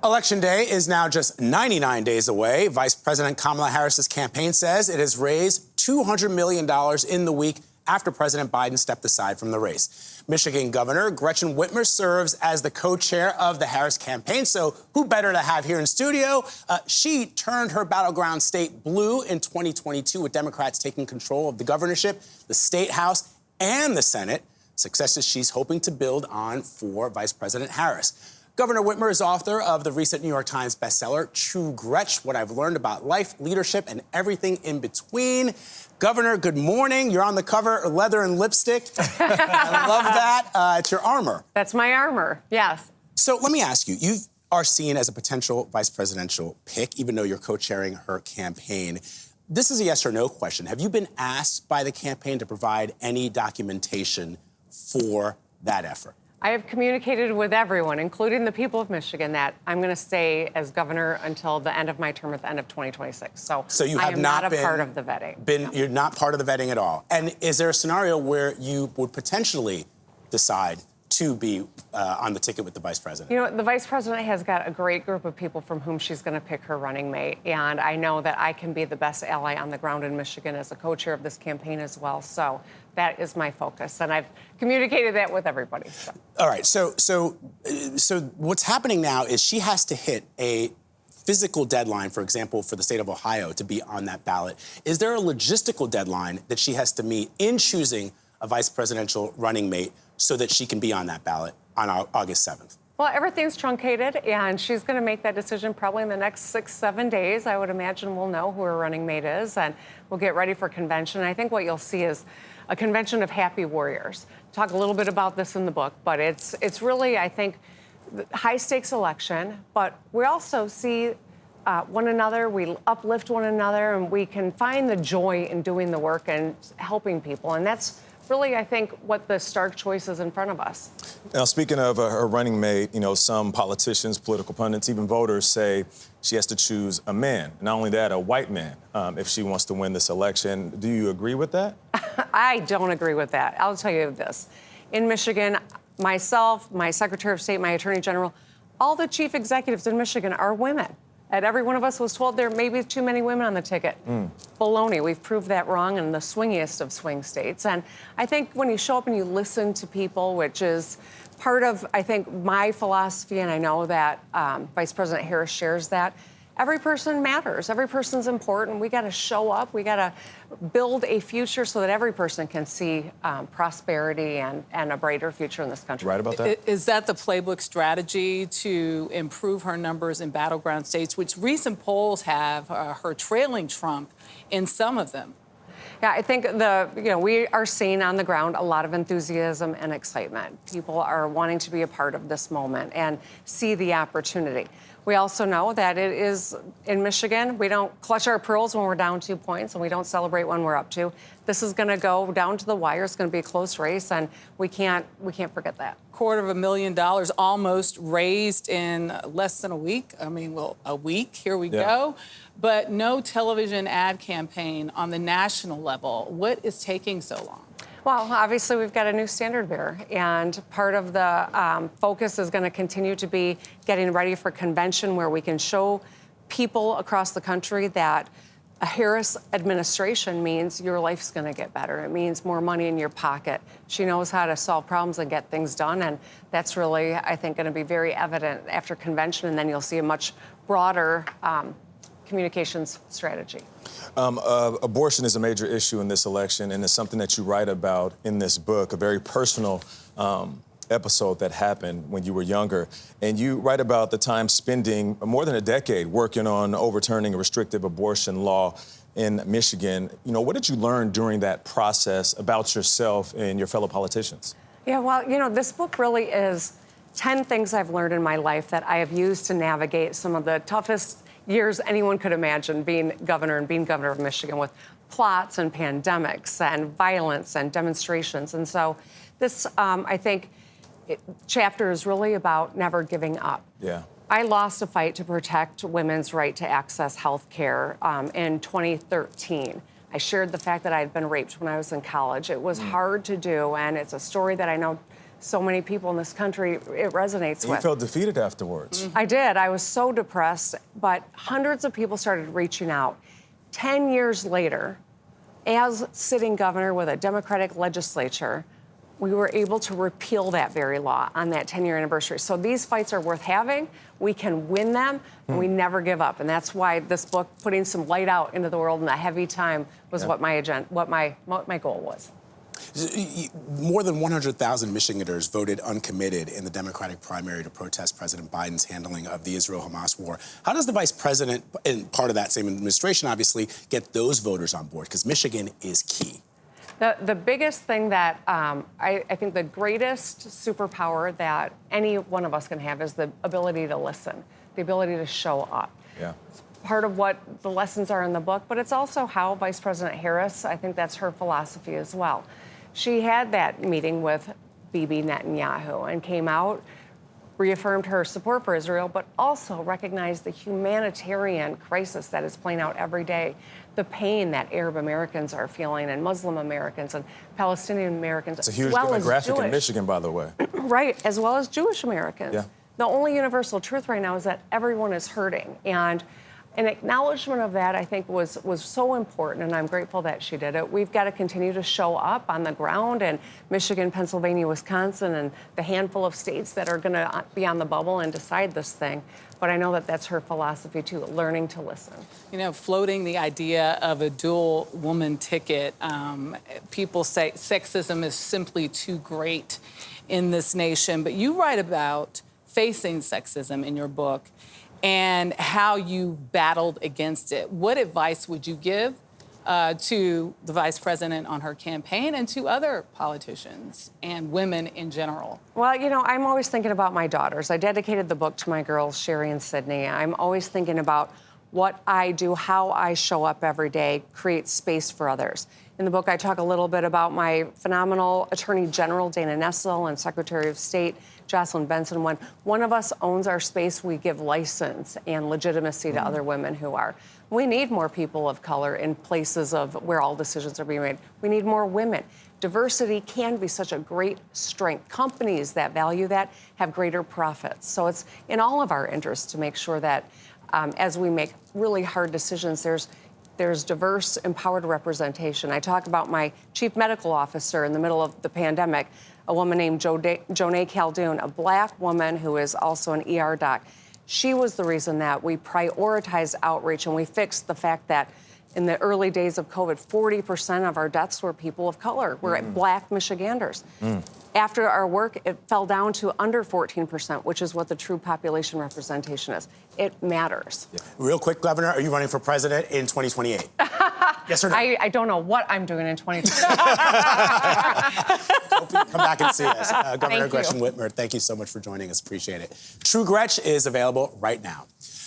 Election Day is now just 99 days away. Vice President Kamala Harris's campaign says it has raised $200 million in the week after President Biden stepped aside from the race. Michigan Governor Gretchen Whitmer serves as the co-chair of the Harris campaign, so who better to have here in studio? She turned her battleground state blue in 2022 with Democrats taking control of the governorship, the state house, and the Senate, successes she's hoping to build on for Vice President Harris. Governor Whitmer is author of the recent New York Times bestseller, True Gretch, What I've Learned About Life, Leadership, and Everything in Between. Governor, good morning. You're on the cover, leather and lipstick. I love that. It's your armor. That's my armor, yes. So let me ask you, you are seen as a potential vice presidential pick, even though you're co-chairing her campaign. This is a yes or no question. Have you been asked by the campaign to provide any documentation for that effort? I have communicated with everyone, including the people of Michigan, that I'm going to stay as governor until the end of my term at the end of 2026. So you I have am not a part of the vetting. You're not part of the vetting at all. And is there a scenario where you would potentially decide to be on the ticket with the vice president? You know, the vice president has got a great group of people from whom she's going to pick her running mate. And I know that I can be the best ally on the ground in Michigan as a co-chair of this campaign as well. So that is my focus. And I've communicated that with everybody. So. All right. So what's happening now is she has to hit a physical deadline, for example, for the state of Ohio to be on that ballot. Is there a logistical deadline that she has to meet in choosing a vice presidential running mate so that she can be on that ballot on August 7th? Well, everything's truncated, and she's going to make that decision probably in the next 6-7 days. I would imagine we'll know who her running mate is, and we'll get ready for convention. I think what you'll see is a convention of happy warriors. Talk a little bit about this in the book, but it's really, I think, high-stakes election, but we also see one another, we uplift one another, and we can find the joy in doing the work and helping people, and that's really, I think, what the stark choice is in front of us. Now, speaking of her running mate, you know, some politicians, political pundits, even voters say she has to choose a man. Not only that, a white man, if she wants to win this election. Do you agree with that? I don't agree with that. I'll tell you this. In Michigan, myself, my Secretary of State, my Attorney General, all the chief executives in Michigan are women. And every one of us was told there may be too many women on the ticket. Baloney. We've proved that wrong in the swingiest of swing states. And I think when you show up and you listen to people, which is part of, I think, my philosophy, and I know that Vice President Harris shares that, every person matters. Every person's important. We got to show up. We got to build a future so that every person can see prosperity and a brighter future in this country. Right about that? Is that the playbook strategy to improve her numbers in battleground states, which recent polls have her trailing Trump in some of them? Yeah, I think we are seeing on the ground a lot of enthusiasm and excitement. People are wanting to be a part of this moment and see the opportunity. We also know that it is in Michigan, we don't clutch our pearls when we're down 2 points, and we don't celebrate when we're up 2. This is going to go down to the wire. It's going to be a close race, and we can't forget that. $250,000 almost raised in less than a week. I mean, well, a week, here we go. But no television ad campaign on the national level. What is taking so long? Well, obviously, we've got a new standard bearer, and part of the focus is going to continue to be getting ready for convention where we can show people across the country that a Harris administration means your life's going to get better. It means more money in your pocket. She knows how to solve problems and get things done, and that's really, I think, going to be very evident after convention, and then you'll see a much broader communications strategy. Abortion is a major issue in this election, and it's something that you write about in this book, a very personal episode that happened when you were younger. And you write about the time spending more than a decade working on overturning a restrictive abortion law in Michigan. You know, what did you learn during that process about yourself and your fellow politicians? Yeah, well, you know, this book really is 10 things I've learned in my life that I have used to navigate some of the toughest years anyone could imagine being governor of Michigan, with plots and pandemics and violence and demonstrations. And so this, I think, chapter is really about never giving up. Yeah. I lost a fight to protect women's right to access health care in 2013. I shared the fact that I had been raped when I was in college. It was hard to do, and it's a story that I know so many people in this country it resonates You with. felt defeated afterwards. I did. I was so depressed, but hundreds of people started reaching out. 10 years later, as sitting governor with a Democratic legislature, we were able to repeal that very law on that 10-year anniversary. So these fights are worth having. We can win them, and we never give up. And that's why this book, putting some light out into the world in a heavy time, was what my goal was. More than 100,000 Michiganders voted uncommitted in the Democratic primary to protest President Biden's handling of the Israel-Hamas war. How does the vice president, and part of that same administration, obviously, get those voters on board? Because Michigan is key. The biggest thing that I think the greatest superpower that any one of us can have is the ability to listen, the ability to show up. Yeah. Part of what the lessons are in the book, but it's also how Vice President Harris, I think that's her philosophy as well. She had that meeting with Bibi Netanyahu and came out, reaffirmed her support for Israel, but also recognized the humanitarian crisis that is playing out every day, the pain that Arab Americans are feeling, and Muslim Americans and Palestinian Americans. It's a huge as well demographic as in Michigan, by the way. Right, as well as Jewish Americans. Yeah. The only universal truth right now is that everyone is hurting. And an acknowledgement of that, I think, was so important, and I'm grateful that she did it. We've got to continue to show up on the ground in Michigan, Pennsylvania, Wisconsin, and the handful of states that are going to be on the bubble and decide this thing. But I know that that's her philosophy, too, learning to listen. You know, floating the idea of a dual woman ticket, people say sexism is simply too great in this nation. But you write about facing sexism in your book and how you battled against it. What advice would you give to the vice president on her campaign and to other politicians and women in general? Well, you know, I'm always thinking about my daughters. I dedicated the book to my girls, Sherry and Sydney. I'm always thinking about what I do, how I show up every day, create space for others. In the book, I talk a little bit about my phenomenal Attorney General, Dana Nessel, and Secretary of State, Jocelyn Benson. When one of us owns our space, we give license and legitimacy to other women who are. We need more people of color in places of where all decisions are being made. We need more women. Diversity can be such a great strength. Companies that value that have greater profits. So it's in all of our interests to make sure that as we make really hard decisions, there's diverse, empowered representation. I talk about my chief medical officer in the middle of the pandemic, a woman named Jonay Caldoun, a black woman who is also an ER doc. She was the reason that we prioritized outreach and we fixed the fact that in the early days of COVID, 40% of our deaths were people of color, were black Michiganders. After our work, it fell down to under 14%, which is what the true population representation is. It matters. Yeah. Real quick, Governor, are you running for president in 2028? Yes or no? I don't know what I'm doing in 2020. Hope you come back and see us. Governor you. Gretchen Whitmer, thank you so much for joining us. Appreciate it. True Gretch is available right now.